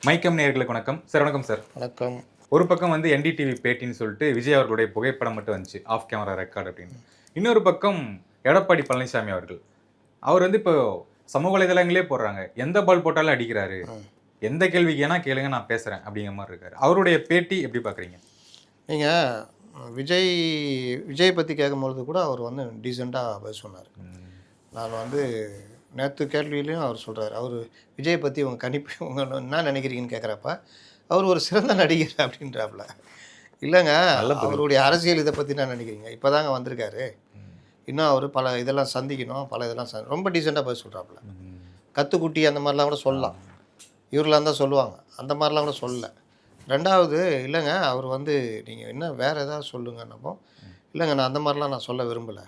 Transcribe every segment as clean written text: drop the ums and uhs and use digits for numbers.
மைக்கம் நேயர்களுக்கு வணக்கம் சார். வணக்கம் சார். வணக்கம். ஒரு பக்கம் வந்து என்டிடிவி பேட்டின்னு சொல்லிட்டு விஜய் அவர்களுடைய புகைப்படம் மட்டும் வந்துச்சு, ஆஃப் கேமரா ரெக்கார்ட் அப்படின்னு. இன்னொரு பக்கம் எடப்பாடி பழனிசாமி அவர்கள், அவர் வந்து இப்போ சமூக வலைதளங்களே போடுறாங்க, எந்த பால் போட்டாலும் அடிக்கிறாரு, எந்த கேள்விக்கு ஏன்னா கேளுங்க நான் பேசுறேன் அப்படிங்கிற மாதிரி இருக்காரு. அவருடைய பேட்டி எப்படி பார்க்குறீங்க? நீங்கள் விஜய் பற்றி கேட்கும்பொழுது கூட அவர் வந்து டீசெண்டாக பதில் சொன்னார். நான் வந்து நேற்று கேள்வியிலையும் அவர் சொல்கிறார், அவர் விஜயை பற்றி உங்கள் கணிப்பு உங்கள் என்ன நினைக்கிறீங்கன்னு கேட்குறப்ப அவர் ஒரு சிறந்த நடிகர் அப்படின்றாப்புல. இல்லைங்க, அவருடைய அரசியல் இதை பற்றி என்ன நினைக்கிறீங்க? இப்போ தாங்க வந்திருக்காரு, இன்னும் அவர் பல இதெல்லாம் சந்திக்கணும், பல இதெல்லாம் ரொம்ப டீசெண்டாக பதில் சொல்கிறாப்புல. கத்துக்குட்டி அந்த மாதிரிலாம் கூட சொல்லலாம், இவர்களாக தான் சொல்லுவாங்க, அந்த மாதிரிலாம் கூட சொல்லலை. ரெண்டாவது, இல்லைங்க அவர் வந்து நீங்கள் என்ன வேறு ஏதாவது சொல்லுங்கன்னப்போ, இல்லைங்க நான் அந்த மாதிரிலாம் நான் சொல்ல விரும்பலை,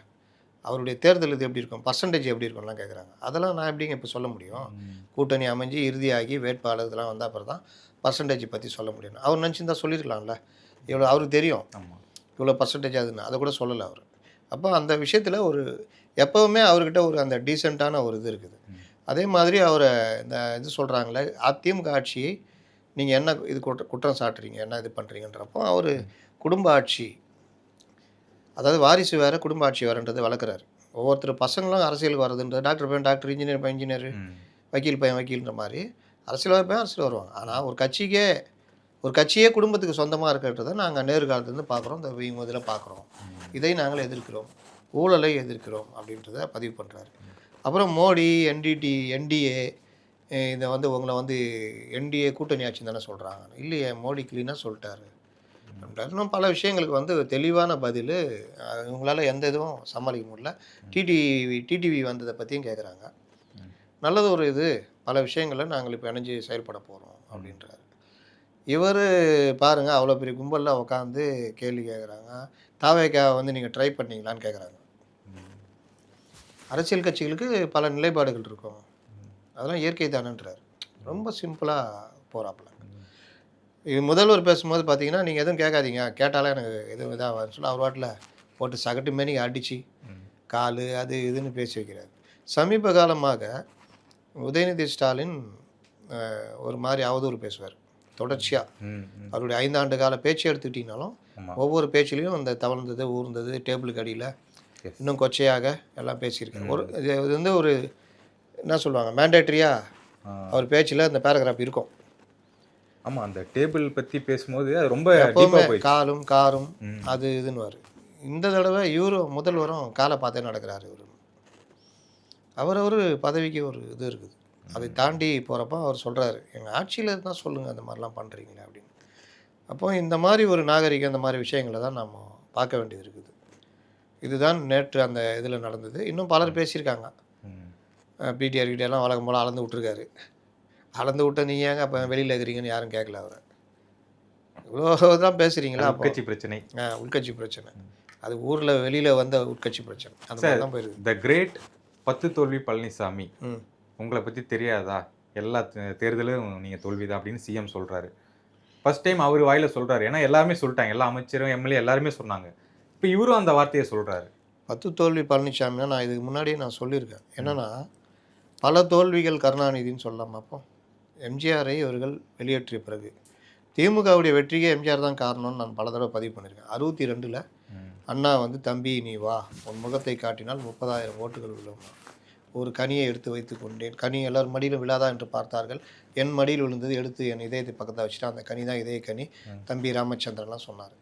அவருடைய தேர்தல் இது எப்படி இருக்கும், பர்சன்டேஜ் எப்படி இருக்கும்லாம் கேட்குறாங்க. அதெல்லாம் நான் எப்படிங்க இப்போ சொல்ல முடியும்? கூட்டணி அமைஞ்சு இறுதியாகி வேட்பாளர் இதெல்லாம் வந்த அப்புறம் தான் பர்சன்டேஜ் பற்றி சொல்ல முடியும். அவர் நினச்சிருந்தா சொல்லியிருக்கலாம்ல, இவ்வளோ அவருக்கு தெரியும் இவ்வளோ பர்சன்டேஜ் ஆகுதுன்னு, அதை கூட சொல்லலை அவர். அப்போ அந்த விஷயத்தில் ஒரு எப்போவுமே அவர்கிட்ட ஒரு அந்த டீசெண்டான ஒரு இது இருக்குது. அதே மாதிரி அவரை இந்த இது சொல்கிறாங்களே, அதிமுக ஆட்சியை நீங்கள் என்ன இது குற்றம் சாட்டுறீங்க, என்ன இது பண்ணுறீங்கன்றப்போ அவர் குடும்ப ஆட்சி, அதாவது வாரிசு வேறு குடும்ப ஆட்சி வேறுன்றதை வளர்க்குறாரு. ஒவ்வொருத்தர் பசங்களும் அரசியலுக்கு வர்றதுன்றது, டாக்டர் பையன் டாக்டர், இன்ஜினியர் பையன் இன்ஜினியர், வக்கீல் பையன் வக்கீல்ன்ற மாதிரி அரசியல் பையன் அரசியல் வருவாங்க. ஆனால் ஒரு கட்சியே குடும்பத்துக்கு சொந்தமாக இருக்கிறத நாங்கள் நேர்காலத்துலேருந்து பார்க்குறோம், இந்த இதில் பார்க்குறோம். இதை நாங்கள் எதிர்க்கிறோம், ஊழலை எதிர்க்கிறோம் அப்படின்றத பதிவு பண்ணுறாரு. அப்புறம் மோடி, என்டிஏ இதை வந்து உங்களை வந்து என்டிஏ கூட்டணி ஆட்சி தானே சொல்கிறாங்க. இல்லையே, மோடி க்ளீனாக சொல்லிட்டாரு. இன்னும் பல விஷயங்களுக்கு வந்து தெளிவான பதில். இவங்களால் எந்த இதுவும் சமாளிக்க முடியல. டிடிவி வந்ததை பற்றியும் கேட்குறாங்க. நல்லது ஒரு இது, பல விஷயங்களை நாங்கள் இப்போ இணைஞ்சு செயல்பட போகிறோம் அப்படின்றாரு. இவர் பாருங்கள், அவ்வளோ பெரிய கும்பலில் உட்காந்து கேள்வி கேட்குறாங்க. தாவேக்கா வந்து நீங்கள் ட்ரை பண்ணீங்களான்னு கேட்குறாங்க. அரசியல் கட்சிகளுக்கு பல நிலைப்பாடுகள் இருக்கும், அதெல்லாம் இயற்கை தானன்றார். ரொம்ப சிம்பிளாக போகிறாப்புல. இது முதல்வர் பேசும்போது பார்த்தீங்கன்னா, நீங்கள் எதுவும் கேட்காதீங்க, கேட்டாலே எனக்கு எதுவும் இதாகாதுன்னு சொல்லி அவர் வாட்டில் போட்டு சகட்டு மாரி அடித்து கால் அது இதுன்னு பேசி வைக்கிறார். சமீப காலமாக உதயநிதி ஸ்டாலின் ஒரு மாதிரி அவதூறு பேசுவார் தொடர்ச்சியாக. அவருடைய 5 ஆண்டு கால பேச்சு எடுத்துக்கிட்டிங்கனாலும் ஒவ்வொரு பேச்சிலையும் அந்த தவழ்ந்தது, ஊர்ந்தது, டேபிளுக்கு அடியில் இன்னும் கொச்சையாக எல்லாம் பேசியிருக்காரு. ஒரு இது வந்து ஒரு என்ன சொல்லுவாங்க, மேண்டேட்ரியாக அவர் பேச்சில் அந்த பேராகிராஃப் இருக்கும். ஆமாம், அந்த டேபிள் பற்றி பேசும்போது அது ரொம்ப காலும் காரும் அது இதுன்னு வரும். இந்த தடவை இவரும் முதல்வரும் காலை பார்த்தே நடக்கிறாரு. அவர் பதவிக்கு ஒரு இது இருக்குது, அதை தாண்டி போகிறப்ப அவர் சொல்கிறாரு, எங்கள் ஆட்சியில் இருந்தால் சொல்லுங்கள் அந்த மாதிரிலாம் பண்ணுறீங்களே அப்படின்னு. அப்போ இந்த மாதிரி ஒரு நாகரிகம், இந்த மாதிரி விஷயங்களை தான் நம்ம பார்க்க வேண்டியது இருக்குது. இதுதான் நேற்று அந்த இதில் நடந்தது. இன்னும் பலர் பேசியிருக்காங்க. பிடிஆர் கிட்டெல்லாம் வழக்கம் போல் அளந்து விட்டுருக்காரு. அளந்து விட்ட நீங்கள் ஏங்க அப்போ வெளியில் இருக்கிறீங்கன்னு யாரும் கேட்கல அவரை. இவ்வளோ தான் பேசுகிறீங்களா? உட்கட்சி பிரச்சனை. உள்கட்சி பிரச்சனை, அது ஊரில் வெளியில் வந்த உட்கட்சி பிரச்சனை, அந்த மாதிரி தான் போயிருது. த கிரேட் 10 தோல்வி பழனிசாமி உங்களை பற்றி தெரியாதா, எல்லா தேர்தலும் நீங்கள் தோல்வி தான் அப்படின்னு சிஎம் சொல்கிறாரு. ஃபர்ஸ்ட் டைம் அவர் வாயில் சொல்கிறாரு, ஏன்னா எல்லாருமே சொல்லிட்டாங்க, எல்லா அமைச்சரும் எம்எல்ஏ எல்லாருமே சொன்னாங்க. இப்போ இவரும் அந்த வார்த்தையை சொல்கிறாரு. 10 தோல்வி பழனிசாமினா நான் இதுக்கு முன்னாடியே நான் சொல்லியிருக்கேன். என்னென்னா, பல தோல்விகள் கருணாநிதின்னு சொல்லலாமா? அப்போ எம்ஜிஆரை இவர்கள் வெளியேற்றிய பிறகு திமுகவுடைய வெற்றிக்கே எம்ஜிஆர் தான் காரணம்னு நான் பல தடவை பதிவு பண்ணியிருக்கேன். 62 அண்ணா வந்து தம்பி நீ வா, உன் முகத்தை காட்டினால் 30,000 ஓட்டுகள் விழும், ஒரு கனியை எடுத்து வைத்து கொண்டேன், கனி எல்லாரும் மடியிலும் விழாதா என்று பார்த்தார்கள், என் மடியில் விழுந்தது, எடுத்து என் இதயத்தை பக்கத்தில் வச்சுட்டா, அந்த கனி தான் இதய கனி, தம்பி ராமச்சந்திரன்லாம் சொன்னார்.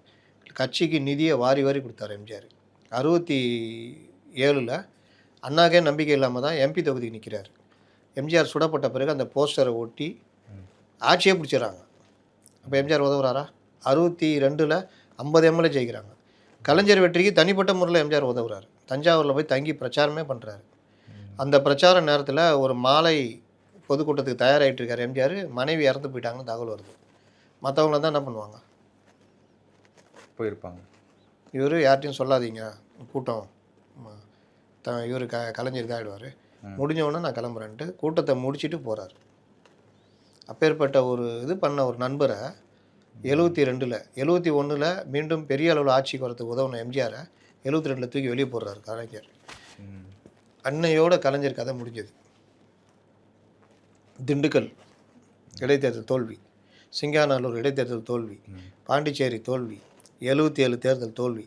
கட்சிக்கு நிதியை வாரி வாரி கொடுத்தார் எம்ஜிஆர். 67 அண்ணாக்கே நம்பிக்கை இல்லாமல் தான் எம்பி தொகுதிக்கு நிற்கிறார். எம்ஜிஆர் சுடப்பட்ட பிறகு அந்த போஸ்டரை ஒட்டி ஆட்சியே பிடிச்சிடறாங்க. அப்போ எம்ஜிஆர் உதவுறாரா? 62 50 எம்எல்ஏ ஜெயிக்கிறாங்க. கலைஞர் வெற்றிக்கு தனிப்பட்ட முறையில் எம்ஜிஆர் உதவுறாரு. தஞ்சாவூரில் போய் தங்கி பிரச்சாரமே பண்ணுறாரு. அந்த பிரச்சார நேரத்தில் ஒரு மாலை பொதுக்கூட்டத்துக்கு தயாராகிட்டு இருக்கார் எம்ஜிஆர், மனைவி இறந்து போயிட்டாங்கன்னு தகவல் வருது. மற்றவங்கள தான் என்ன பண்ணுவாங்க, போயிருப்பாங்க. இவர் யார்ட்டையும் சொல்லாதீங்க, கூட்டம் இவர் கலைஞர் இதாகிடுவார், முடிஞ்சவொடனே நான் கிளம்புறேன்ட்டு கூட்டத்தை முடிச்சுட்டு போகிறார். அப்பேற்பட்ட ஒரு இது பண்ண ஒரு நண்பரை 71 மீண்டும் பெரிய அளவில் ஆட்சிக்கு வரத்துக்கு உதவுன எம்ஜிஆரை 72 தூக்கி வெளியே போடுறாரு கலைஞர். அன்னையோட கலைஞர் கதை முடிஞ்சது. திண்டுக்கல் இடைத்தேர்தல் தோல்வி, சிங்காநல்லூர் இடைத்தேர்தல் தோல்வி, பாண்டிச்சேரி தோல்வி, 77 தேர்தல் தோல்வி,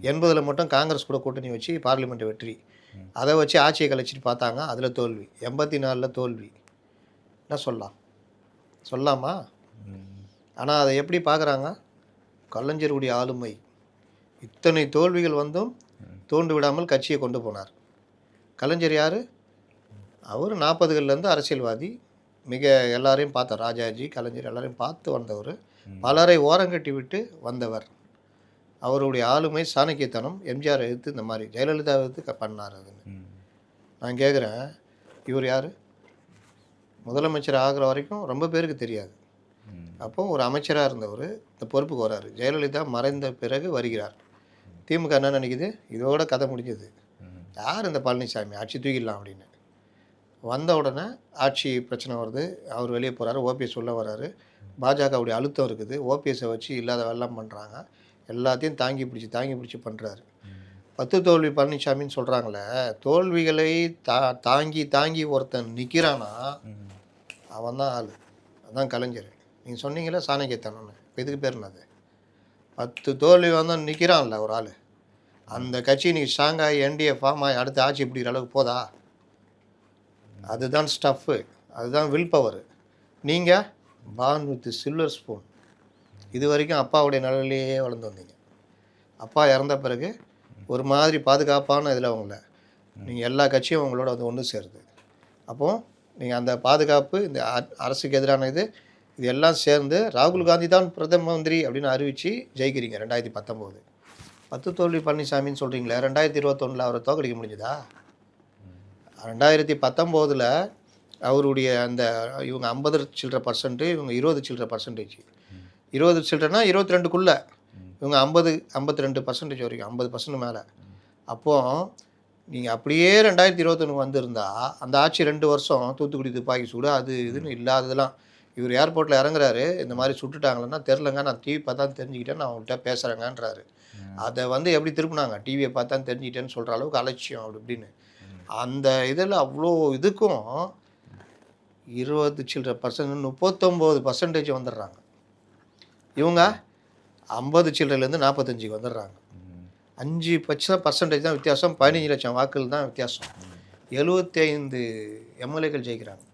80 மட்டும் காங்கிரஸ் கூட கூட்டணி வச்சு பார்லிமெண்ட் வெற்றி, அதை வச்சு ஆட்சியை கழிச்சிட்டு பார்த்தாங்க, அதில் தோல்வி, 84 தோல்வி. என்ன சொல்லலாமா? ஆனால் அதை எப்படி பார்க்குறாங்க? கலைஞருடைய ஆளுமை, இத்தனை தோல்விகள் வந்தும் தோண்டு விடாமல் கட்சியை கொண்டு போனார். கலைஞர் யார்? அவர் 40கள்லேருந்து அரசியல்வாதி, மிக எல்லாரையும் பார்த்தார். ராஜாஜி, கலைஞர் எல்லாரையும் பார்த்து வந்தவர், பலரை ஓரங்கட்டி விட்டு வந்தவர். அவருடைய ஆளுமை, சாணக்கியத்தனம், எம்ஜிஆர் எதிர்த்து இந்த மாதிரி ஜெயலலிதா எதிர்த்து பண்ணார். அதுன்னு நான் கேட்குறேன், இவர் யார்? முதலமைச்சர் ஆகிற வரைக்கும் ரொம்ப பேருக்கு தெரியாது. அப்போது ஒரு அமைச்சராக இருந்தவர் இந்த பொறுப்புக்கு வராரு. ஜெயலலிதா மறைந்த பிறகு வருகிறார். திமுக என்ன நினைக்குது? இதோட கதை முடிஞ்சது, யார் இந்த பழனிசாமி, ஆட்சி தூக்கிடலாம் அப்படின்னு. வந்த உடனே ஆட்சி பிரச்சனை வருது, அவர் வெளியே போகிறாரு, ஓபிஎஸ் உள்ள வராரு. பாஜகவுடைய அழுத்தம் இருக்குது, ஓபிஎஸை வச்சு இல்லாத வெள்ளம் பண்ணுறாங்க, எல்லாத்தையும் தாங்கி பிடிச்சி பண்ணுறாரு. 10 தோல்வி பழனிசாமின்னு சொல்கிறாங்களே, தோல்விகளை தாங்கி ஒருத்தன் நிற்கிறானா அவன் தான் ஆள். அதுதான் கலைஞர். நீங்கள் சொன்னீங்களே சாணக்கியத்தனம்னு, இப்போ இதுக்கு பேர் என்னது? 10 தோல்வி வந்து நிற்கிறான்ல ஒரு ஆள், அந்த கட்சி நீங்கள் ஸ்ட்ராங்காகி என்டிஏ ஃபார்ம் ஆகி அடுத்த ஆட்சி பிடிக்கிற அளவுக்கு போதா? அதுதான் ஸ்டஃப்பு, அதுதான் வில் பவர். நீங்கள் பார்ன் வித் சில்வர் ஸ்பூன், இது வரைக்கும் அப்பாவுடைய நிலையிலேயே வளர்ந்து வந்தீங்க. அப்பா இறந்த பிறகு ஒரு மாதிரி பாதுகாப்பான இதில் அவங்கள நீங்கள் எல்லா கட்சியும் அவங்களோட வந்து ஒன்று சேருது. அப்போது நீங்கள் அந்த பாதுகாப்பு, இந்த அரசுக்கு எதிரான இது எல்லாம் சேர்ந்து ராகுல் காந்தி தான் பிரதம மந்திரி அப்படின்னு அறிவித்து ஜெயிக்கிறீங்க 2019. 10 தோல்வி பழனிசாமின்னு சொல்கிறீங்களே, 2021 அவரை தோக்கடிக்க முடிஞ்சதா? 2019 அவருடைய அந்த இவங்க 50 சில்லற %, இவங்க 20 சில்லற %. 20 சில்லறனா 22க்குள்ளே, இவங்க 52% வரைக்கும், 50% மேலே. அப்போது நீங்கள் அப்படியே 2021 வந்திருந்தா அந்த ஆட்சி 2 வருஷம் தூத்துக்குடி துப்பாக்கி சூடு அது இதுன்னு இல்லாததெல்லாம். இவர் ஏர்போர்ட்டில் இறங்குறாரு, இந்த மாதிரி சுட்டுட்டாங்களன்னா தெரிலங்க, நான் டிவி பார்த்தா தெரிஞ்சுக்கிட்டேன், நான் அவங்கள்ட்ட பேசுகிறேங்கன்றாரு. அதை வந்து எப்படி திருப்பினாங்க? டிவியை பார்த்தா தெரிஞ்சுக்கிட்டேன்னு சொல்கிற அளவுக்கு அலட்சியம் அப்படி இப்படின்னு. அந்த இதில் அவ்வளோ இதுக்கும் 20 சில்லற %, 39% வந்துடுறாங்க. இவங்க 50 சில்லறைலேருந்து 45க்கு வந்துடுறாங்க. 5% தான் வித்தியாசம், 15 லட்சம் வாக்குகள் தான் வித்தியாசம். 75 எம்எல்ஏக்கள் ஜெயிக்கிறாங்க.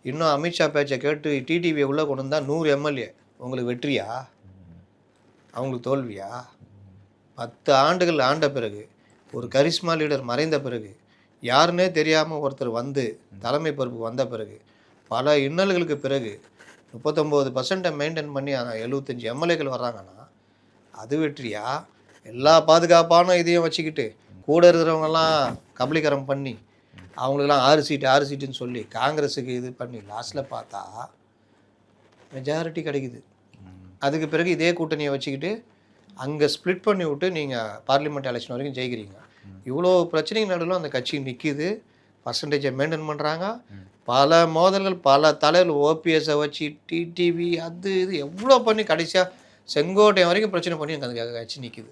இன்னும் அமித்ஷா பேச்சை கேட்டு டிடிவியை உள்ளே கொண்டு வந்தால் 100 எம்எல்ஏ. உங்களுக்கு வெற்றியா? அவங்களுக்கு தோல்வியா? 10 ஆண்டுகள் ஆண்ட பிறகு, ஒரு கரிஸ்மா லீடர் மறைந்த பிறகு, யாருன்னே தெரியாமல் ஒருத்தர் வந்து தலைமை பொறுப்புக்கு வந்த பிறகு, பல இன்னல்களுக்கு பிறகு 39% மெயின்டைன் பண்ணி 75 எம்எல்ஏக்கள் வர்றாங்கன்னா அது வெற்றியா? எல்லா பாதுகாப்பான இதையும் வச்சுக்கிட்டு கூட இருக்கிறவங்கெல்லாம் கபலீகரம் பண்ணி அவங்களுக்கெல்லாம் 6 சீட்டுன்னு சொல்லி காங்கிரஸுக்கு இது பண்ணி லாஸ்ட்டில் பார்த்தா மெஜாரிட்டி கிடைக்குது. அதுக்கு பிறகு இதே கூட்டணியை வச்சுக்கிட்டு அங்கே ஸ்ப்ளிட் பண்ணி விட்டு நீங்கள் பார்லிமெண்ட் எலெக்ஷன் வரைக்கும் ஜெயிக்கிறீங்க. இவ்வளோ பிரச்சனைகள் நடுவில் அந்த கட்சி நிற்கிது, பர்சன்டேஜை மெயின்டைன் பண்ணுறாங்க. பல மோதல்கள், பல தலைவர் ஓபிஎஸை வச்சு டிடிவி அது இது எவ்வளோ பண்ணி கடைசியாக செங்கோட்டையன் வரைக்கும் பிரச்சனை பண்ணி அந்த கட்சி நிற்கிது.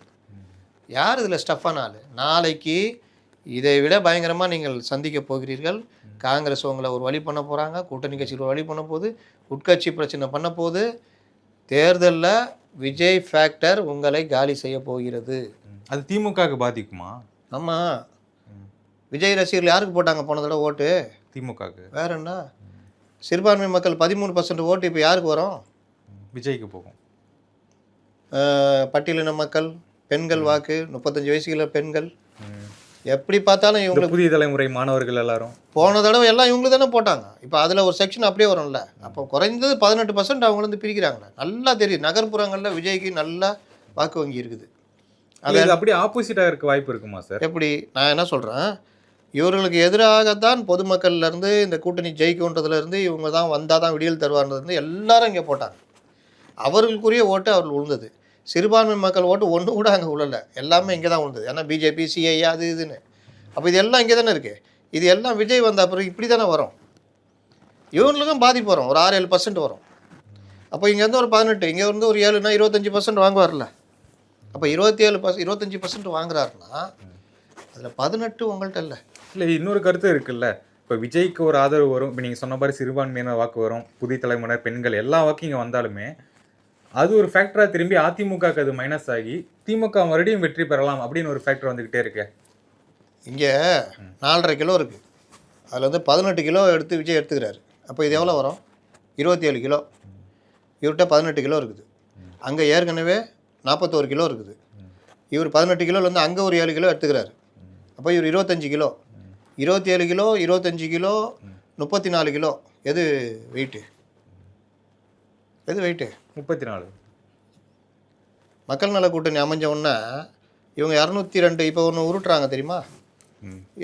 யார் இதில் ஸ்டஃபான ஆள்? நாளைக்கு இதை விட பயங்கரமாக நீங்கள் சந்திக்க போகிறீர்கள். காங்கிரஸ் உங்களை ஒரு வழி பண்ண போகிறாங்க, கூட்டணி கட்சிகள் ஒரு வழி பண்ண போகுது, உட்கட்சி பிரச்சனை பண்ண போகுது. தேர்தலில் விஜய் ஃபேக்டர் உங்களை காலி செய்ய போகிறது. அது திமுகவுக்கு பாதிக்குமா? ஆமாம், விஜய் ரசிகர்கள் யாருக்கு போட்டாங்க போன தடவை ஓட்டு? திமுகவுக்கு. வேற என்ன? சிறுபான்மை மக்கள் 13% ஓட்டு இப்போ யாருக்கு வரும்? விஜய்க்கு போகும். பட்டியலின மக்கள், பெண்கள் வாக்கு, 35 வயசுக்குள்ள பெண்கள், எப்படி பார்த்தாலும் இவங்களுக்கு புதிய தலைமுறை மாணவர்கள் எல்லாரும் போன தடவை எல்லாம் இவங்களுக்கு தானே போட்டாங்க. இப்போ அதில் ஒரு செக்ஷன் அப்படியே வரும்ல. அப்போ குறைந்தது 18% அவங்க வந்து பிரிக்கிறாங்க. நல்லா தெரியுது, நகர்ப்புறங்களில் விஜய்க்கு நல்ல வாக்கு வங்கி இருக்குது. அது அப்படியே ஆப்போசிட்டாக இருக்க வாய்ப்பு இருக்குமா சார்? எப்படி? நான் என்ன சொல்கிறேன், இவர்களுக்கு எதிராகத்தான் பொதுமக்கள்லேருந்து இந்த கூட்டணி ஜெயிக்குன்றதுலேருந்து இவங்க தான் வந்தால் தான் விடியல் தருவார்ன்றதுலேருந்து எல்லாரும் இங்கே போட்டாங்க. அவர்களுக்குரிய ஓட்டு அவர்கள் விழுந்தது. சிறுபான்மை மக்கள் ஓட்டு ஒன்று கூட அங்கே விழலை, எல்லாமே இங்கே தான் விழுந்தது. ஏன்னா பிஜேபி, சிஐ அது இதுன்னு. அப்போ இது எல்லாம் இங்கே தானே இருக்குது. இது எல்லாம் விஜய் வந்த அப்புறம் இப்படி தானே வரும். இவங்களுக்கும் பாதிப்பு வரும், ஒரு 6-7% வரும். அப்போ இங்கேருந்து ஒரு 18, இங்கே வந்து ஒரு 7னா 25% வாங்குவார்ல. அப்போ 25% வாங்குறாருன்னா அதில் 18 உங்கள்கிட்ட இல்லை. இல்லை, இன்னொரு கருத்து இருக்குல்ல. இப்போ இப்போ விஜய்க்கு ஒரு ஆதரவு வரும், இப்போ நீங்கள் சொன்ன மாதிரி சிறுபான்மையினர் வாக்கு வரும், புதிய தலைமுறையினர், பெண்கள் எல்லா வாக்கும் இங்கே வந்தாலுமே அது ஒரு ஃபேக்டராக திரும்பி அதிமுகக்கு அது மைனஸ் ஆகி திமுக மறுபடியும் வெற்றி பெறலாம் அப்படின்னு ஒரு ஃபேக்டர் வந்துக்கிட்டே இருக்கு. இங்கே 4.5 கிலோ இருக்குது, அதில் வந்து 18 கிலோ எடுத்து விஜய் எடுத்துக்கிறாரு. அப்போ இது எவ்வளோ வரும்? 27 கிலோ. இவர்கிட்ட 18 கிலோ இருக்குது, அங்கே ஏற்கனவே 41 கிலோ இருக்குது. இவர் 18 கிலோலேருந்து அங்கே ஒரு 7 கிலோ எடுத்துக்கிறாரு. அப்போ இவர் 25 கிலோ. 27 kilo, 25 kilo, 34 kilo. எது வெயிட்டு? எது வெயிட்டு? 34. மக்கள் நல கூட்டணி அமைஞ்ச உடனே இவங்க 202 இப்போ ஒன்று உருட்டுறாங்க தெரியுமா?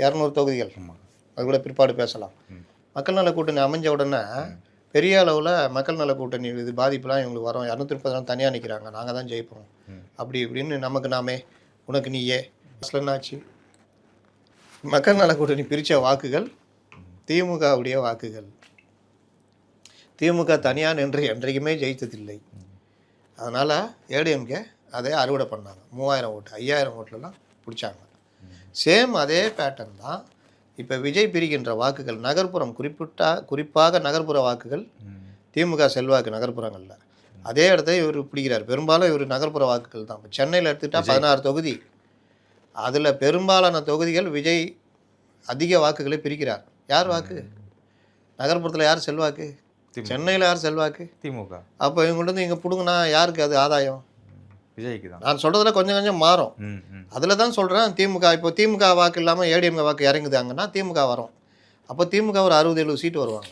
200 தொகுதிகள். அது கூட பிற்பாடு பேசலாம். மக்கள் நல கூட்டணி அமைஞ்ச உடனே பெரிய அளவில் மக்கள் நல கூட்டணி இது பாதிப்புலாம் இவங்களுக்கு வரும். 230 தனியாக நிற்கிறாங்க, நாங்கள் தான் ஜெயிப்போம் அப்படி இப்படின்னு நமக்கு நாமே உனக்கு நீயே. அசல் என்னாச்சு? மக்கள் நல கூட்டணி பிரித்த வாக்குகள் திமுகவுடைய வாக்குகள். திமுக தனியாக நின்று என்றைக்குமே ஜெயித்ததில்லை. அதனால் ஏடிஎம்கே அதை அறுவடை பண்ணாங்க. 3000 ஓட்டு 5000 ஓட்டுலலாம் பிடிச்சாங்க. சேம் அதே பேட்டர்ன் தான் இப்போ விஜய் பிரிக்கின்ற வாக்குகள். நகர்ப்புறம் குறிப்பாக நகர்ப்புற வாக்குகள் திமுக செல்வாக்கு நகர்ப்புறங்களில் அதே இடத்த இவர் பிடிக்கிறார். பெரும்பாலும் இவர் நகர்ப்புற வாக்குகள் தான். இப்போ சென்னையில் எடுத்துக்கிட்டால் 16 தொகுதி, அதில் பெரும்பாலான தொகுதிகள் விஜய் அதிக வாக்குகளை பிரிக்கிறார். யார் வாக்கு? நகர்ப்புறத்தில் யார் செல்வாக்கு? சென்னையில் யார் செல்வாக்கு? திமுக. அப்போ இவங்கள்ட்ட இங்கே பிடுங்கினா யாருக்கு அது ஆதாயம்? விஜய்க்கு தான். நான் சொல்கிறதுல கொஞ்சம் கொஞ்சம் மாறும். அதில் தான் சொல்கிறேன். திமுக இப்போ திமுக வாக்கு இல்லாமல் ஏடிஎம்கே வாக்கு இறங்குதாங்கன்னா திமுக வரும். அப்போ திமுக ஒரு 60-70 சீட்டு வருவாங்க.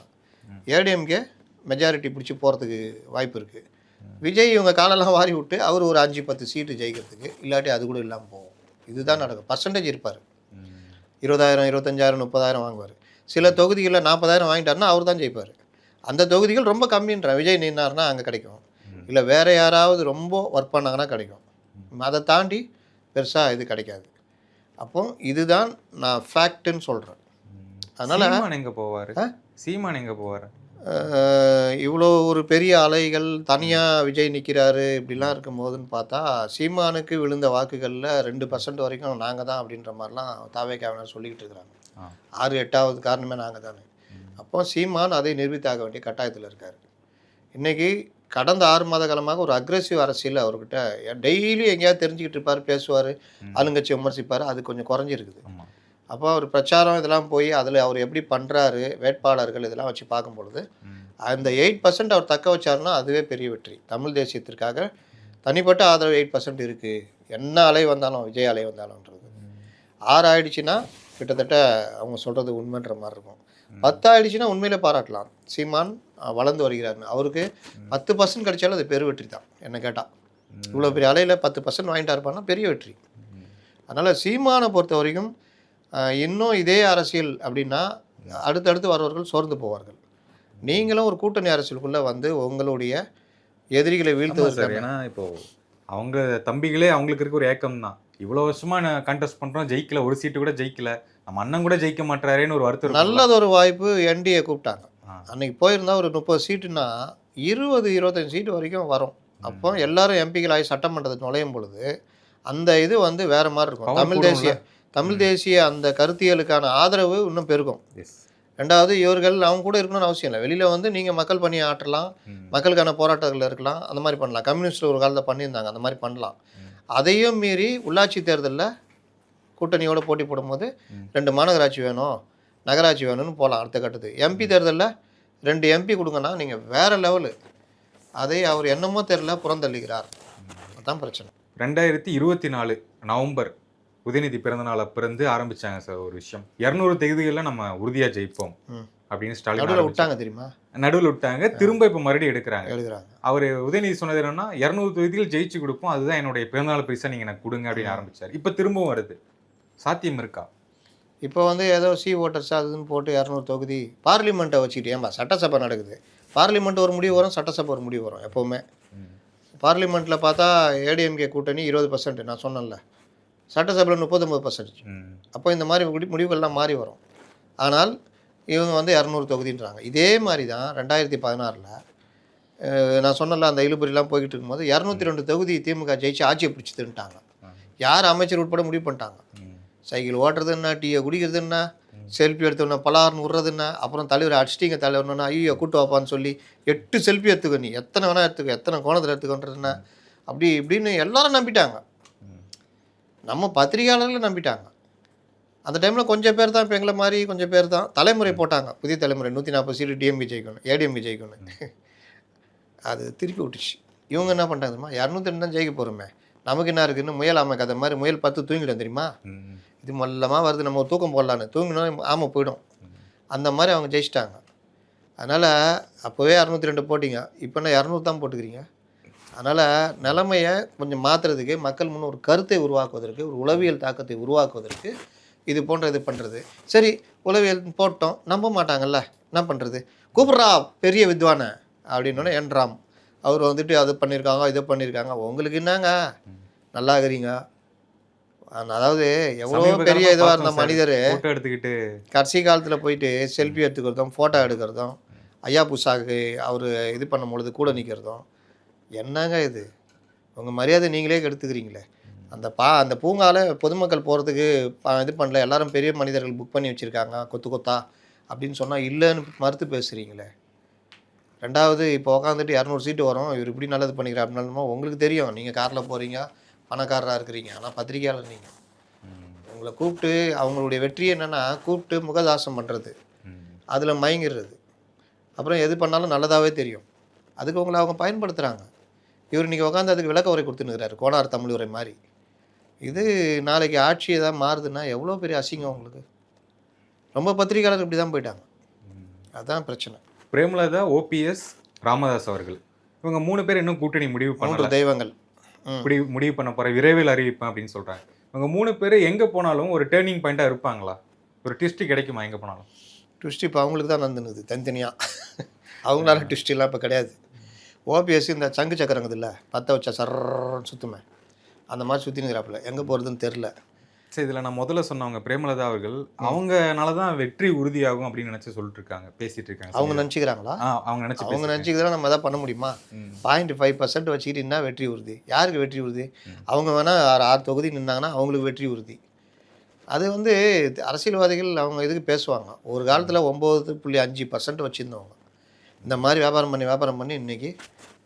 ஏடிஎம்கே மெஜாரிட்டி பிடிச்சி போகிறதுக்கு வாய்ப்பு இருக்குது. விஜய் இவங்க காலெல்லாம் வாரி விட்டு அவர் ஒரு 5-10 சீட்டு ஜெயிக்கிறதுக்கு, இல்லாட்டி அது கூட இல்லாமல் போகும். இதுதான் நடக்கும். பர்சன்டேஜ் இருப்பார். 20,000 25,000 30,000 வாங்குவார். சில தொகுதிகளில் 40,000 வாங்கிட்டாருன்னா அவர் தான் ஜெயிப்பார். அந்த தொகுதிகள் ரொம்ப கம்மின்ற விஜய் நின்னார்னா அங்கே கிடைக்கும், இல்லை வேறு யாராவது ரொம்ப ஒர்க் பண்ணாங்கன்னா கிடைக்கும். அதை தாண்டி பெருசாக இது கிடைக்காது. அப்போ இதுதான் நான் ஃபேக்ட்டுன்னு சொல்கிறேன். அதனால் சீமான் எங்கே போவார்? சீமான் எங்கே போவார்? இவ்வளோ ஒரு பெரிய அலைகள் தனியாக விஜய் நிற்கிறாரு இப்படிலாம் இருக்கும்போதுன்னு பார்த்தா சீமானுக்கு விழுந்த வாக்குகளில் 2% வரைக்கும் நாங்கள் தான் அப்படின்ற மாதிரிலாம் தாவேக்காவினர் சொல்லிக்கிட்டு இருக்கிறாங்க. 6-8வது காரணமே நாங்கள் தானே. அப்போ சீமான் அதை நிரூபித்தாக வேண்டிய கட்டாயத்தில் இருக்கார். இன்றைக்கி கடந்த 6 மாத காலமாக ஒரு அக்ரெசிவ் அரசியல் அவர்கிட்ட டெய்லி எங்கேயாவது தெரிஞ்சுக்கிட்டு இருப்பார், பேசுவார், ஆளுங்கட்சி விமர்சிப்பார். அது கொஞ்சம் குறைஞ்சிருக்குது. அப்போ அவர் பிரச்சாரம் இதெல்லாம் போய் அதில் அவர் எப்படி பண்ணுறாரு, வேட்பாளர்கள் இதெல்லாம் வச்சு பார்க்கும்பொழுது அந்த 8% அவர் தக்க வச்சாருன்னா அதுவே பெரிய வெற்றி. தமிழ் தேசியத்திற்காக தனிப்பட்ட ஆதரவு 8% இருக்குது. என்ன அலை வந்தாலும், விஜய் அலை வந்தாலும்ன்றது 6 ஆயிடுச்சுன்னா கிட்டத்தட்ட அவங்க சொல்கிறது உண்மைன்ற மாதிரி இருக்கும். 10 ஆயிடுச்சுன்னா உண்மையிலே பாராட்டலாம். சீமான் வளர்ந்து வருகிறாருன்னு. அவருக்கு 10% கிடைச்சாலும் அது பெரு வெற்றி தான் என்ன கேட்டால். இவ்வளோ பெரிய அலையில் 10% வாங்கிட்டா இருப்பான்னா பெரிய வெற்றி. அதனால் சீமானை பொறுத்த வரைக்கும் இன்னும் இதே அரசியல் அப்படின்னா அடுத்தடுத்து வரவர்கள் சோர்ந்து போவார்கள். நீங்களும் ஒரு கூட்டணி அரசியலுக்குள்ளே வந்து உங்களுடைய எதிரிகளை வீழ்த்துவது. ஏன்னா இப்போது அவங்க தம்பிகளே அவங்களுக்கு இருக்க ஒரு ஏக்கம் தான். இவ்வளோ வருஷமாக நான் கண்டெஸ்ட் பண்ணுறோம், ஜெயிக்கல, ஒரு சீட்டு கூட ஜெயிக்கல, நம்ம அண்ணன் கூட ஜெயிக்க மாட்டாரேன்னு ஒரு வருத்தம். நல்லதொரு வாய்ப்பு என்டிஏ கூப்பிட்டாங்க. அன்றைக்கி போயிருந்தால் ஒரு 30 சீட்டுன்னா 20-25 சீட்டு வரைக்கும் வரும். அப்போ எல்லாரும் எம்பிகள் ஆகி சட்டமன்றத்துக்கு நுழையும் பொழுது அந்த இது வந்து வேறு மாதிரி இருக்கும். தமிழ் தேசிய அந்த கருத்தியலுக்கான ஆதரவு இன்னும் பெருகும். 2வது இவர்கள் அவங்க கூட இருக்கணும்னு அவசியம் இல்லை. வெளியில் வந்து நீங்கள் மக்கள் பணியை ஆற்றலாம், மக்களுக்கான போராட்டங்கள் இருக்கலாம், அந்த மாதிரி பண்ணலாம். கம்யூனிஸ்ட் ஒரு காலத்தில் பண்ணியிருந்தாங்க, அந்த மாதிரி பண்ணலாம். அதையும் மீறி உள்ளாட்சி தேர்தலில் கூட்டணியோடு போட்டி போடும்போது 2 மாநகராட்சி வேணும், நகராட்சி வேணும்னு போகலாம். அடுத்த கட்டத்துக்கு எம்பி தேர்தலில் 2 எம்பி கொடுங்கன்னா நீங்கள் வேறு லெவலு. அதை அவர் என்னமோ தெரியல புறந்தள்ளுகிறார். அதுதான் பிரச்சனை. 2024 நவம்பர் உதயநிதி பிறந்தநாளை பிறந்து ஆரம்பிச்சாங்க சார் ஒரு விஷயம். 200 தொகுதிகளில் நம்ம உறுதியாக ஜெயிப்போம் அப்படின்னு ஸ்டாலின் நடுவில் விட்டாங்க தெரியுமா? நடுவில் விட்டாங்க. திரும்ப இப்போ மறுபடியும் எடுக்கிறாங்க. அவர் உதயநிதி சொன்னது என்னன்னா 200 தொகுதிகள் ஜெயிச்சு கொடுப்போம், அதுதான் என்னுடைய பிறந்தநாள் பரிசா நீங்கள் எனக்கு கொடுங்க அப்படின்னு ஆரம்பிச்சார். இப்போ திரும்பவும் வருது. சாத்தியம் இருக்கா? இப்போ வந்து ஏதோ ஓட்டர்ஸ் அதுன்னு போட்டு 200 தொகுதி பார்லிமெண்ட்டை வச்சுக்கிட்டு ஏன்பா சட்டசபை நடக்குது. பார்லிமெண்ட் ஒரு முடிவு வரும், சட்டசபை ஒரு முடிவு வரும். எப்போவுமே பார்லிமெண்ட்டில் பார்த்தா ஏடிஎம்கே கூட்டணி 20%, நான் சொன்னேன்ல. சட்டசபையில் 39%. அப்போ இந்த மாதிரி முடிவுகள்லாம் மாறி வரும். ஆனால் இவங்க வந்து 200 தொகுதின்றாங்க. இதே மாதிரி தான் 2016 நான் சொன்னல அந்த இழுபறிலாம் போய்கிட்டு இருக்கும்போது 202 தொகுதி திமுக ஜெயிச்சு ஆட்சியை பிடிச்சிதுன்ட்டாங்க. யார் அமைச்சர் உட்பட முடிவு பண்ணிட்டாங்க. சைக்கிள் ஓட்டுறது என்ன, டீயை குடிக்கிறது என்ன, செல்ஃபி எடுத்தோன்னா பலார்னு விட்றதுன்னா, அப்புறம் தலைவர் அடிச்சிட்டிங்க தலைவர்னா, ஐயோ கூட்டு வாப்பான்னு சொல்லி 8 செல்ஃபி எடுத்துக்க நீ, எத்தனை வேணா எடுத்துக்க, எத்தனை கோணத்தில் எடுத்துக்கன்றதுன்னா, அப்படி இப்படின்னு எல்லாரும் நம்பிட்டாங்க. நம்ம பத்திரிகையாளர்கள் நம்பிட்டாங்க. அந்த டைமில் கொஞ்சம் பேர் தான், இப்போ எங்களை மாதிரி கொஞ்சம் பேர் தான் தலைமுறை போட்டாங்க. புதிய தலைமுறை 140 சீட்டு டிஎம்கே ஜெயிக்கணும், ஏடிஎம்கே ஜெயிக்கணும். அது திருப்பி விட்டுச்சு. இவங்க என்ன பண்ணிட்டாங்கம்மா, 202 தான் ஜெயிக்க போகிறோமே, நமக்கு என்ன இருக்குன்னு முயல் ஆமை கதை மாதிரி முயல் 10 தூங்கிடும் தெரியுமா? இது மல்லமாக வருது, நம்ம ஒரு தூக்கம் போடலான்னு தூங்கினா ஆமை போயிடும். அந்த மாதிரி அவங்க ஜெயிச்சிட்டாங்க. அதனால் அப்போவே 202 போட்டிங்க, இப்போ என்ன 200 தான் போட்டுக்கிறீங்க. அதனால் நிலைமையை கொஞ்சம் மாற்றுறதுக்கு, மக்கள் முன் ஒரு கருத்தை உருவாக்குவதற்கு, ஒரு உளவியல் தாக்கத்தை உருவாக்குவதற்கு இது போன்ற இது பண்ணுறது. சரி, உளவியல் போட்டோம், நம்ப மாட்டாங்கல்ல, என்ன பண்ணுறது, கூப்பிட்றா பெரிய வித்வானை அப்படின்னோடனே என்றாம் அவர் வந்துட்டு அது பண்ணியிருக்காங்க, இதை பண்ணியிருக்காங்க. உங்களுக்கு என்னங்க நல்லா இருக்கிறீங்க. அதாவது எவ்வளோ பெரிய இதுவாக இருந்த மனிதர் எடுத்துக்கிட்டு கடைசி காலத்தில் போயிட்டு செல்ஃபி எடுத்துக்கிறதும் ஃபோட்டோ எடுக்கிறதும், ஐயா புஷாக்கு அவர் இது பண்ணும் பொழுது கூட நிற்கிறதும், என்னங்க இது உங்கள் மரியாதை நீங்களே கெடுத்துக்கிறீங்களே. அந்த பூங்காவில் பொதுமக்கள் போகிறதுக்கு இது பண்ணல, எல்லாரும் பெரிய மனிதர்கள் புக் பண்ணி வச்சுருக்காங்க கொத்து கொத்தா அப்படின்னு சொன்னால் இல்லைன்னு மறுத்து பேசுகிறீங்களே. ரெண்டாவது இப்போ உட்காந்துட்டு 200 சீட்டு வரும், இவர் இப்படி நல்லது பண்ணிக்கிறார் அப்படின்னா உங்களுக்கு தெரியும், நீங்கள் காரில் போகிறீங்க, பணக்காரராக இருக்கிறீங்க. ஆனால் பத்திரிகையாளர் நீங்கள், உங்களை கூப்பிட்டு அவங்களுடைய வெற்றி என்னென்னா கூப்பிட்டு முகதாசம் பண்ணுறது, அதில் மயங்கிடுறது, அப்புறம் எது பண்ணாலும் நல்லதாகவே தெரியும். அதுக்கு உங்களை அவங்க பயன்படுத்துகிறாங்க. இவர் இன்றைக்கி உட்காந்து அதுக்கு விளக்க உரை கொடுத்துன்னுக்கிறாரு, கோனார் தமிழ் உரை மாதிரி. இது நாளைக்கு ஆட்சி ஏதாவது மாறுதுன்னா எவ்வளோ பெரிய அசிங்கம் உங்களுக்கு. ரொம்ப பத்திரிகையாளர் இப்படி தான் போயிட்டாங்க. அதுதான் பிரச்சனை. பிரேமலதா, ஓபிஎஸ், ராமதாஸ் அவர்கள் இவங்க 3 பேர் இன்னும் கூட்டணி முடிவு பண்ணல. தெய்வங்கள் முடிவு பண்ண போகிற விரைவில் அறிவிப்பேன் அப்படின்னு சொல்கிறாங்க. இவங்க 3 பேர் எங்கே போனாலும் ஒரு டேர்னிங் பாயிண்ட்டாக இருப்பாங்களா? ஒரு ட்விஸ்ட்டு கிடைக்குமா எங்கே போனாலும்? ட்விஸ்ட் இப்போ அவங்களுக்கு தான் நடந்துனுது தனித்தனியாக. அவங்களால ட்விஸ்ட்லாம் இப்போ கிடையாது. ஓபிஎஸ் இந்த சங்கு சக்கரங்குது இல்லை, பற்ற வச்சா சர்ன்னு சுற்றுமே, அந்த மாதிரி சுற்றினுக்கிறாப்புல, எங்கே போகிறதுன்னு தெரில. சரி, இதில் நான் முதல்ல சொன்னவங்க பிரேமலதா அவர்கள் அவங்கனால தான் வெற்றி உறுதியாகும் அப்படின்னு நினச்சி சொல்லிட்டு இருக்காங்க, பேசிகிட்டு இருக்காங்க. அவங்க நினச்சிக்கிறாங்களா? அவங்க நினச்சிக்கிறதா நம்ம எதாவது பண்ண முடியுமா? 0.5% வச்சுக்கிட்டு என்ன வெற்றி உறுதி? யாருக்கு வெற்றி உறுதி? அவங்க வேணால் 6 தொகுதி நின்னாங்கன்னா அவங்களுக்கு வெற்றி உறுதி. அது வந்து அரசியல்வாதிகள் அவங்க இதுக்கு பேசுவாங்க. ஒரு காலத்தில் 9.5% வச்சுருந்தவங்க, இந்த மாதிரி வியாபாரம் பண்ணி இன்றைக்கி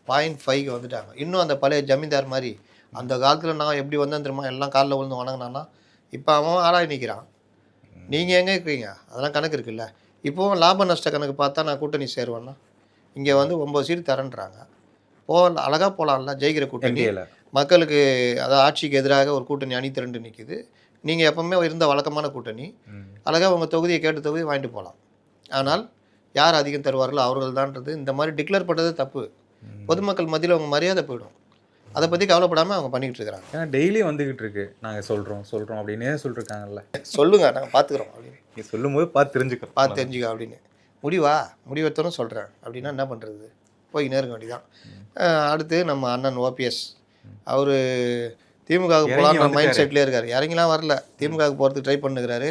0.5க்கு வந்துட்டாங்க. இன்னும் அந்த பழைய ஜமீன்தார் மாதிரி அந்த காலத்தில் நான் எப்படி வந்தேன் தெரியுமா, எல்லாம் காலில் விழுந்து வணங்கினான்னா, இப்போ அவன் ஆளாகி நிற்கிறான். நீங்கள் எங்கே இருக்கிறீங்க? அதெல்லாம் கணக்கு இருக்குல்ல. இப்போவும் லாப நஷ்ட கணக்கு பார்த்தா நான் கூட்டணி சேருவேன்னா, இங்கே வந்து 9 சீட்டு தரேன்றாங்க. அழகாக போகலாம்ல, ஜெயிக்கிற கூட்டணி, மக்களுக்கு அதாவது ஆட்சிக்கு எதிராக ஒரு கூட்டணி அணி திரண்டு நிற்கிது. நீங்கள் எப்போவுமே இருந்த வழக்கமான கூட்டணி, அழகாக உங்கள் தொகுதியை கேட்டு தொகுதி வாங்கிட்டு போகலாம். ஆனால் யார் அதிகம் தருவார்களோ அவர்கள் தான்றது இந்த மாதிரி டிக்ளேர் பண்ணுறது தப்பு. பொதுமக்கள் மத்தியில் அவங்க மரியாதை போயிடும். அதை பற்றி கவலைப்படாமல் அவங்க பண்ணிக்கிட்டு இருக்கிறாங்க. ஏன்னா டெய்லி வந்துக்கிட்டு இருக்கு, நாங்கள் சொல்கிறோம் அப்படின்னே சொல்லிருக்காங்கல்ல. சொல்லுங்கள், நாங்கள் பார்த்துக்குறோம் அப்படின்னு நீ சொல்லும்போது பார்த்து தெரிஞ்சுக்க அப்படின்னு. முடிவெடுத்தோன்னு சொல்கிறேன் அப்படின்னா என்ன பண்ணுறது, போய் நேருங்க வேண்டிதான். அடுத்து நம்ம அண்ணன் ஓபிஎஸ், அவர் திமுகவுக்கு போகலான்ற மைண்ட் செட்லேயே இருக்கார். இறங்கிலாம் வரல, திமுகவுக்கு போகிறதுக்கு ட்ரை பண்ணுகிறாரு.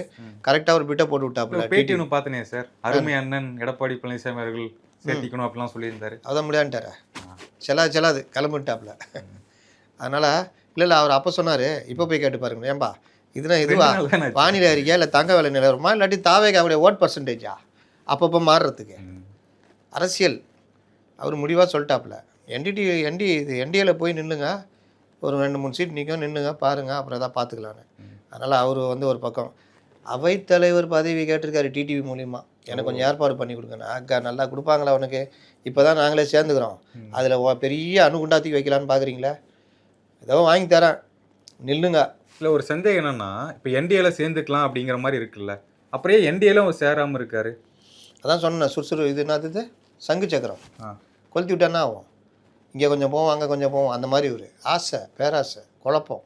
கரெக்டாக ஒரு பிட்டை போட்டு விட்டாப்புல. பேட்டி ஒன்று பார்த்தனே சார், அருமை அண்ணன் எடப்பாடி பழனிசாமி அவர்கள் சேர்த்திக்கணும் அப்படிலாம் சொல்லியிருந்தாரு. அதான் முடியான்ட்டார, செல்லாது கிளம்பிட்டாப்புல. அதனால் இல்லை அவர் அப்போ சொன்னார், இப்போ போய் கேட்டு பாருங்க, ஏன்பா இதுவா வானிலை அறிக்கையா இல்லை தங்க விலை நிலவரமா இல்லாட்டி தாவேக்கு அவருடைய ஓட் பர்சன்டேஜா அப்பப்போ மாறுறதுக்கு அரசியல் அவர் முடிவாக சொல்லிட்டாப்புல. என்டிஏல போய் நின்றுங்க, ஒரு 2-3 சீட் நிற்கும், நின்றுங்க பாருங்கள், அப்புறம் எதாவது பார்த்துக்கலான்னு. அதனால் அவர் வந்து ஒரு பக்கம் அவைத்தலைவர் பதவி கேட்டிருக்காரு டிடிவி மூலிமா, எனக்கு கொஞ்சம் ஏற்பாடு பண்ணி கொடுங்கண்ணா. அக்கா நல்லா கொடுப்பாங்களா உனக்கு, இப்போ தான் நாங்களே சேர்ந்துக்கிறோம், அதில் பெரிய அணுகுண்டாத்தி வைக்கலான்னு பார்க்குறீங்களா, ஏதோ வாங்கி தரேன் நில்லுங்க. இல்லை ஒரு சந்தேகம் என்னென்னா, இப்போ என்டிஏல சேர்ந்துக்கலாம் அப்படிங்கிற மாதிரி இருக்குல்ல, அப்படியே என்டிஏல அவர் சேராமல் இருக்காரு. அதான் சொன்னேன், சுறுசுறு இது என்னது சங்கு சக்கரம் கொளுத்தி விட்டான்னா ஆகும். இங்கே கொஞ்சம் போவோம், அங்கே கொஞ்சம் போவோம், அந்த மாதிரி ஒரு ஆசை, பேராசை, குழப்பம்.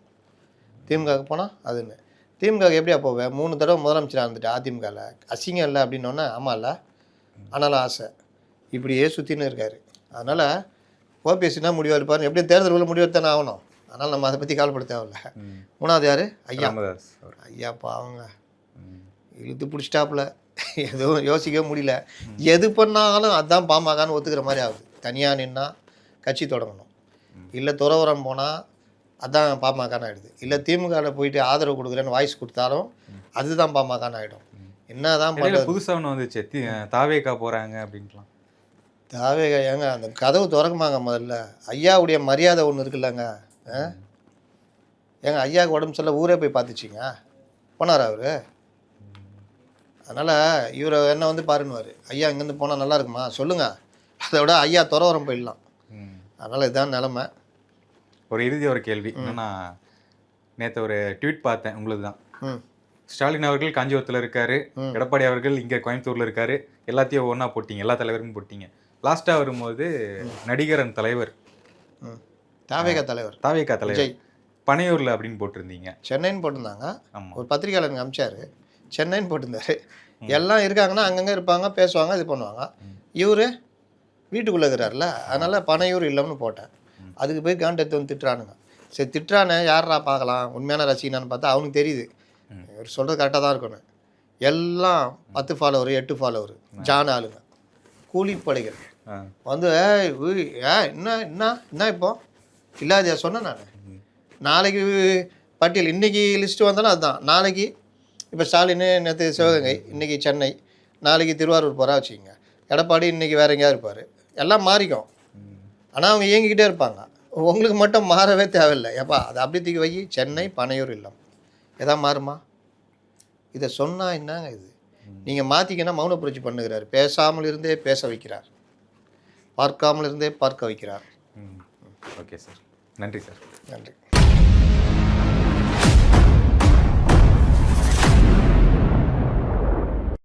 திமுகவுக்கு போனால் அதுன்னு, திமுகவுக்கு எப்படியா போவேன், 3 தடவை முதலமைச்சராக இருந்துட்டு அதிமுகவில் அசிங்கம் இல்லை அப்படின்னோன்னே, ஆமாம் இல்லை, ஆனாலும் ஆசை, இப்படியே சுற்றின்னு இருக்கார். அதனால் ஓபிஎஸ்னா முடிவு எடுப்பார், எப்படியும் தேர்தல் முடிவெடுத்தானே ஆகணும். அதனால் நம்ம அதை பற்றி கவலைப்பட தேவையில்ல. 3வது யார், ஐயா பாவங்க, இழுத்து பிடிச்சிட்டாப்புல, எதுவும் யோசிக்கவே முடியல. எது பண்ணாலும் அதுதான் பாமகன்னு ஒத்துக்கிற மாதிரி ஆகுது. தனியாக நின்னா கட்சி தொடங்கணும், இல்லை துறவரம் போனால் அதுதான் பாமகன்னு ஆகிடுது, இல்லை திமுகவில் போயிட்டு ஆதரவு கொடுக்குறேன்னு வாய்ஸ் கொடுத்தாலும் அதுதான் பாமகன்னு ஆகிடும். என்னதான் இடையில பண்ணுறது? புதுசா ஒண்ணு வந்துச்சு. தாவேகா போறாங்க அப்படின்ட்டுலாம். தாவே ஏங்க அந்த கதவு திறக்குமாங்க முதல்ல? ஐயாவுடைய மரியாதை ஒன்று இருக்குல்லங்க. ம். ஏங்க ஐயாவுக்கு உடம்பு சரியில்ல ஊரே போய் பார்த்துச்சிங்க. போனாரா அவரு? அதனால் இவரை என்ன வந்து பாருன்னுவார். ஐயா இங்கேருந்து போனால் நல்லா இருக்குமா சொல்லுங்க. அதை விட ஐயா துறவரம் போயிடலாம். ம். அதனால் இதுதான் நிலமை. ஒரு இறுதி ஒரு கேள்வி என்னன்னா, நேத்து ஒரு ட்வீட் பார்த்தேன் உங்களுது தான். ம் ஸ்டாலின் அவர்கள் காஞ்சிபுரத்துல இருக்காரு, ம் எடப்பாடி அவர்கள் இங்க கோயம்புத்தூர்ல இருக்காரு. எல்லாத்தையும் ஒண்ணா போட்டீங்க, எல்லா தலைவருக்கும் போட்டீங்க. லாஸ்டா வரும்போது நடிகரன் தலைவர் ம் தாவேகா தலைவர் தாவேகா தலைவர் விஜய் பனையூர்ல அப்படின்னு போட்டிருந்தீங்க. சென்னைன்னு போட்டிருந்தாங்க. ஆமா. ஒரு பத்திரிகையாளர் அமிச்சார். சென்னைன்னு போட்டிருந்தாரு. எல்லாம் இருக்காங்கன்னா அங்கங்கே இருப்பாங்க, பேசுவாங்க, இது பண்ணுவாங்க. இவர் வீட்டுக்குள்ளே இருக்கிறார்ல, அதனால் பனையூர் இல்லைன்னு போட்டேன். அதுக்கு போய் காண்டத்தை வந்து திட்டுறானுங்க. சரி திட்டுறானே யாரா பார்க்கலாம், உண்மையான ரசிகனான்னு பார்த்தா அவனுக்கு தெரியுது இவர் சொல்கிறது கரெக்டாக தான் இருக்கணும். எல்லாம் 10 ஃபாலோவர் 8 ஃபாலோவர் ஜான் ஆளுங்க கூலிப்படைகள் ஆ. வந்து ஏய் உய், என்ன என்ன என்ன இப்போ இல்லாதையா சொன்னேன் நான். நாளைக்கு பட்டியல் இன்றைக்கி லிஸ்ட்டு வந்தாலும் அதுதான். நாளைக்கு இப்போ ஸ்டாலின் நேற்று சிவகங்கை, இன்றைக்கி சென்னை, நாளைக்கு திருவாரூர் போகிறா வச்சுக்கோங்க. எடப்பாடி இன்றைக்கி வேறு எங்கேயா இருப்பார். எல்லாம் மாறிக்கும். ஆனால் அவங்க இயங்கிக்கிட்டே இருப்பாங்க. உங்களுக்கு மட்டும் மாறவே தேவையில்லை. ஏப்பா அதை அப்படி தூக்கி வை. சென்னை பனையூர் இல்லம் எதா மாறுமா? இதை சொன்னால் என்னங்க இது? நீங்கள் மாற்றிக்கினா மௌன புரட்சி பண்ணுகிறார். பேசாமல் இருந்தே பேச வைக்கிறார், பார்க்காமல் இருந்தே பார்க்க வைக்கிறார். ஓகே சார், நன்றி சார். நன்றி.